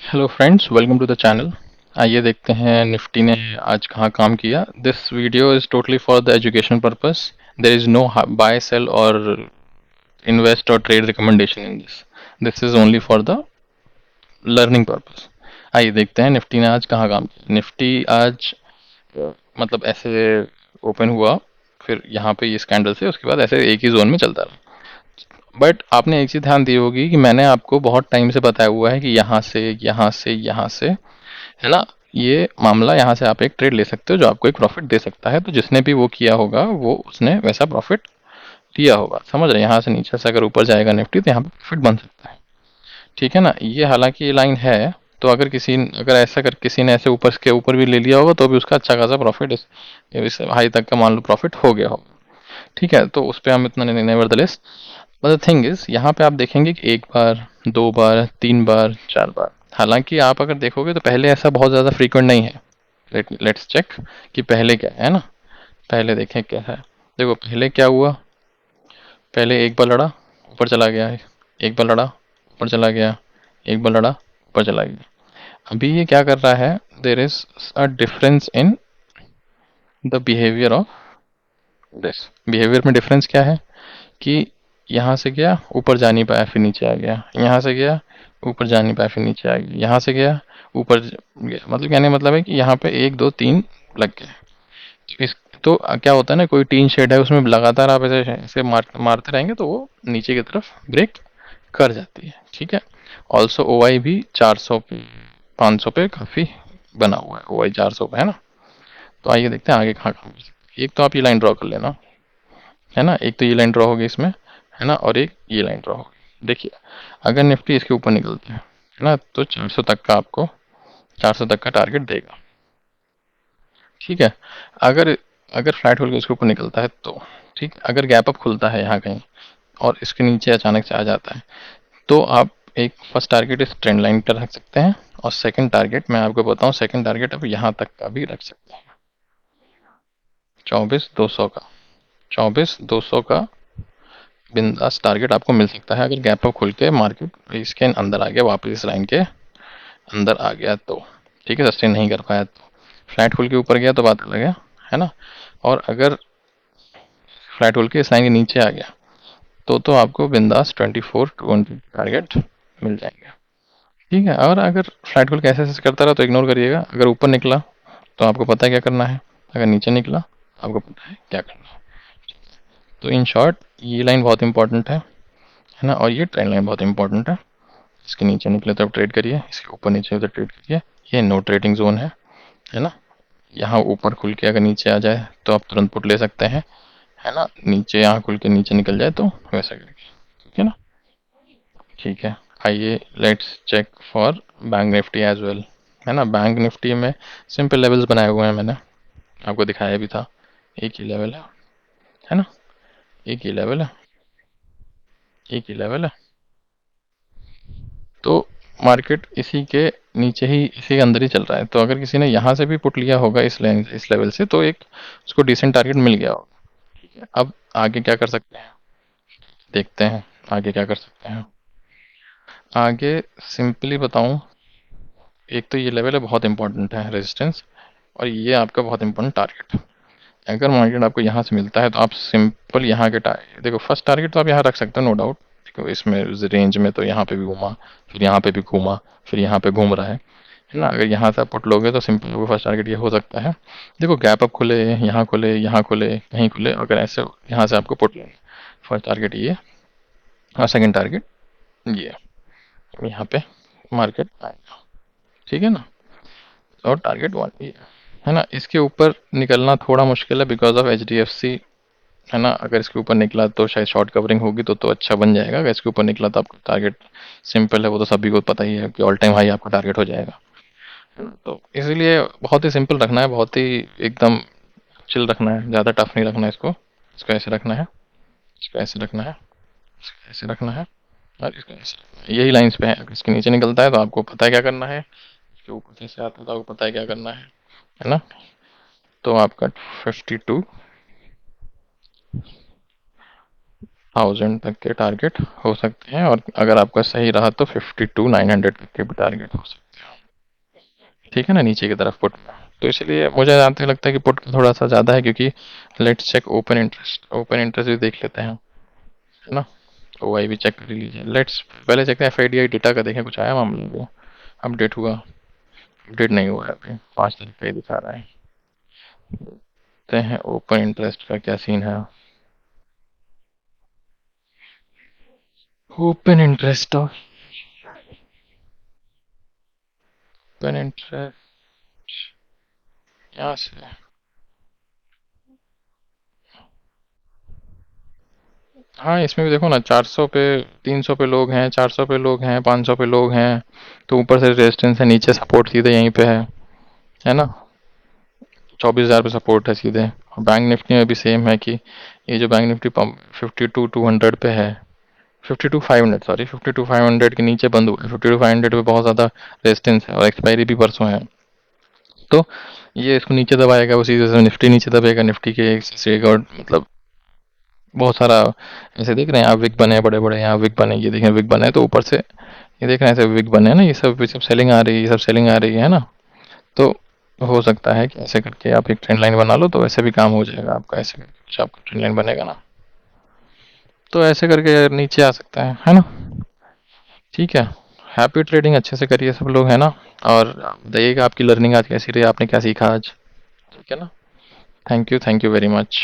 Hello friends, welcome to the channel. आइए देखते हैं निफ्टी ने आज कहाँ काम किया। This video is totally for the education purpose. There is no buy sell और इन्वेस्ट और trade recommendation in this. This is only for the learning purpose. आइए देखते हैं निफ्टी ने आज कहाँ काम किया। निफ्टी आज मतलब ऐसे ओपन हुआ, फिर यहाँ पे इस कैंडल से उसके बाद ऐसे एक ही जोन में चलता रहा। बट आपने एक चीज ध्यान दी होगी कि मैंने आपको बहुत टाइम से बताया हुआ है कि यहाँ से यहाँ से यहाँ से, है ना, ये मामला, यहाँ से आप एक ट्रेड ले सकते हो जो आपको एक प्रॉफिट दे सकता है। तो जिसने भी वो किया होगा वो उसने वैसा प्रॉफिट लिया होगा, समझ रहे हैं। यहाँ से नीचे से अगर ऊपर जाएगा निफ्टी तो यहाँ पे प्रॉफिट बन सकता है, ठीक है ना। ये हालांकि ये लाइन है, तो अगर ऐसा कर किसी ने ऐसे ऊपर के ऊपर भी ले लिया होगा तो भी उसका अच्छा खासा प्रॉफिट इस हाई तक का मान लो प्रॉफिट हो गया होगा, ठीक है। तो उस पर हम इतना nevertheless, but the thing is यहाँ पे आप देखेंगे कि एक बार, दो बार, तीन बार, चार बार। हालांकि आप अगर देखोगे तो पहले ऐसा बहुत ज़्यादा फ्रीक्वेंट नहीं है। लेट्स चेक कि पहले क्या है ना। पहले देखें क्या है। देखो पहले क्या हुआ। पहले एक बार लड़ा, ऊपर चला गया है। एक बार लड़ा, ऊपर चला गया। एक बार लड़ा, ऊपर चला गया। अभी ये क्या कर रहा है, there is a difference in the behaviour of this. Behaviour में डिफरेंस क्या है कि यहाँ से गया, ऊपर जा नहीं पाया, फिर नीचे आ गया। यहाँ से गया, ऊपर जा नहीं पाया, फिर नीचे आ गया। यहाँ से गया, ऊपर गया। मतलब कहने का मतलब है कि यहाँ पे एक दो तीन लग गए। इस तो क्या होता है ना, कोई टीन शेड है उसमें लगातार आप ऐसे ऐसे मारते रहेंगे तो वो नीचे की तरफ ब्रेक कर जाती है, ठीक है। ऑल्सो ओ आई भी 400 पे, 500 पे काफ़ी बना हुआ है। ओ आई 400 पे है ना। तो आइए देखते हैं आगे कहाँ काम कर सकते हैं। एक तो आप ये लाइन ड्रॉ कर लेना, है ना। एक तो ये लाइन ड्रॉ होगी इसमें, है ना, और एक ये लाइन ड्रॉ होगी। देखिए अगर निफ्टी इसके ऊपर निकलती है ना, तो 400 तक का आपको, 400 तक का टारगेट देगा, ठीक है। अगर अगर फ्लैट होल के उसके ऊपर निकलता है तो ठीक। अगर गैप अप खुलता है यहाँ कहीं और इसके नीचे अचानक से आ जाता है, तो आप एक फर्स्ट टारगेट इस ट्रेंड लाइन पर रख सकते हैं, और सेकंड टारगेट मैं आपको बताऊं, सेकंड टारगेट अब यहाँ तक का भी रख सकते हैं। 24,200 का, 24,200 का बिंदास टारगेट आपको मिल सकता है अगर गैप अप खुल के मार्केट इसके अंदर आ गया, वापस इस लाइन के अंदर आ गया तो, ठीक है। सस्टेन नहीं कर पाया तो, फ्लैट खुल के ऊपर गया तो बात अलग है ना। और अगर फ्लैट होल के इस लाइन के नीचे आ गया तो आपको बिंदास 24,200 टारगेट मिल जाएंगे, ठीक है। और अगर फ्लैट होल कैसे ऐसे करता रहा तो इग्नोर करिएगा। अगर ऊपर निकला तो आपको पता है क्या करना है, अगर नीचे निकला आपको पता है क्या करना है। तो इन शॉर्ट ये लाइन बहुत इंपॉर्टेंट है ना, और ये ट्रेंड लाइन बहुत इंपॉर्टेंट है। इसके नीचे निकले तो आप ट्रेड करिए, इसके ऊपर नीचे तो ट्रेड करिए। ये नो ट्रेडिंग जोन है ना। यहाँ ऊपर खुल के अगर नीचे आ जाए तो आप तुरंत पुट ले सकते हैं, है ना। नीचे यहाँ खुल के नीचे निकल जाए तो वैसा करके, ठीक है ना। ठीक है, आइए let's check for bank Nifty as well, है ना। बैंक निफ्टी में सिंपल लेवल्स बनाए हुए हैं मैंने, आपको दिखाया भी था। एक ही लेवल है ना। एक ही लेवल है, एक ही लेवल है। तो मार्केट इसी के नीचे ही, इसी के अंदर ही चल रहा है। तो अगर किसी ने यहाँ से भी पुट लिया होगा इस लेवल से, तो एक उसको डिसेंट टारगेट मिल गया होगा, ठीक है। अब आगे क्या कर सकते हैं, देखते हैं आगे क्या कर सकते हैं। आगे सिंपली बताऊं, एक तो ये लेवल है बहुत इंपॉर्टेंट है, रेजिस्टेंस, और ये आपका बहुत इंपॉर्टेंट टारगेट। अगर मार्केट आपको यहाँ से मिलता है तो आप सिंपल यहाँ के देखो फर्स्ट टारगेट तो आप यहाँ रख सकते हो, नो डाउट। देखो इसमें रेंज में तो यहाँ पे भी घूमा, फिर यहाँ पे भी घूमा, फिर यहाँ पे घूम रहा है ना। अगर यहाँ से आप पुट लोगे तो सिंपल वो फर्स्ट टारगेट ये हो सकता है। देखो गैप अप खुले, यहाँ खुले, यहाँ खुले, कहीं खुले, अगर ऐसे यहाँ से आपको पुट लेंगे, फर्स्ट टारगेट ये और सेकंड टारगेट ये, यहाँ पे मार्केट आएगा, ठीक है ना। और टारगेट वन ये है ना। इसके ऊपर निकलना थोड़ा मुश्किल है because of H D F C, है ना। अगर इसके ऊपर निकला तो शायद शॉर्ट कवरिंग होगी तो अच्छा बन जाएगा। अगर इसके ऊपर निकला तो आपका टारगेट सिंपल है, वो तो सभी को पता ही है कि ऑल टाइम हाई आपका टारगेट हो जाएगा, है ना। तो इसीलिए बहुत ही सिंपल रखना है, बहुत ही एकदम चिल रखना है, ज़्यादा टफ नहीं रखना है इसको। इसको ऐसे रखना है, इसको ऐसे रखना है, इसको ऐसे रखना है, और इसको ऐसे रखना है। यही लाइंस पे है। अगर इसके नीचे निकलता है तो आपको पता है क्या करना है, इसके ऊपर से आता है तो आपको पता है क्या करना है ना। तो आपका 52, 1000 तक के टारगेट हो सकते हैं, और अगर आपका सही रहा तो 52,900 तक के भी टारगेट हो सकते हैं। ठीक है ना, नीचे की तरफ पुट में। तो इसलिए मुझे जहाँ तक लगता है कि पुट का थोड़ा सा ज़्यादा है, क्योंकि let's check open interest, open interest भी देख लेते हैं, है ना। ओ आई भी चेक कर लीजिए। लेट्स पहले चेकते हैं FIDI डेटा का, देखें कुछ आया मामले को, अपडेट हुआ, अपडेट नहीं हुआ है अभी, 5 तारीख का ही दिखा रहा है। देखते हैं ओपन इंटरेस्ट का क्या सीन है। Open interest of, open interest यहाँ से, हाँ इसमें भी देखो ना, 400 पे, 300 पे लोग हैं, 400 पे लोग हैं, 500 पे लोग हैं, तो ऊपर से रेजिस्टेंस है, नीचे सपोर्ट सीधे यहीं पे है ना। 24,000 पे सपोर्ट है सीधे। और बैंक निफ्टी में भी सेम है कि ये जो बैंक निफ्टी 52,200 पे है, 52,500, सॉरी 52,500 के नीचे बंद हुआ है। 52,500 पे बहुत ज़्यादा रेजिस्टेंस है और एक्सपायरी भी परसों है। तो ये इसको नीचे दबाएगा, उसी से निफ्टी नीचे दबेगा, निफ्टी के एक और मतलब बहुत सारा, ऐसे देख रहे हैं आप, विक बने हैं बड़े बड़े, यहाँ विक बने, ये देखें विक बने हैं, तो ऊपर से ये देख रहे हैं ऐसे विक बने हैं ना, ये सब सेलिंग आ रही है, ये सब सेलिंग आ रही है ना। तो हो सकता है कि ऐसे करके आप एक ट्रेंड लाइन बना लो, तो ऐसे भी काम हो जाएगा आपका, ऐसे करके कुछ आपका ट्रेंड लाइन बनेगा ना, तो ऐसे करके नीचे आ सकता है ना। ठीक है, हैप्पी ट्रेडिंग अच्छे से करिए सब लोग, है ना। और बताइएगा आपकी लर्निंग आज कैसी रही, आपने क्या सीखा आज। ठीक है ना। Thank you very much.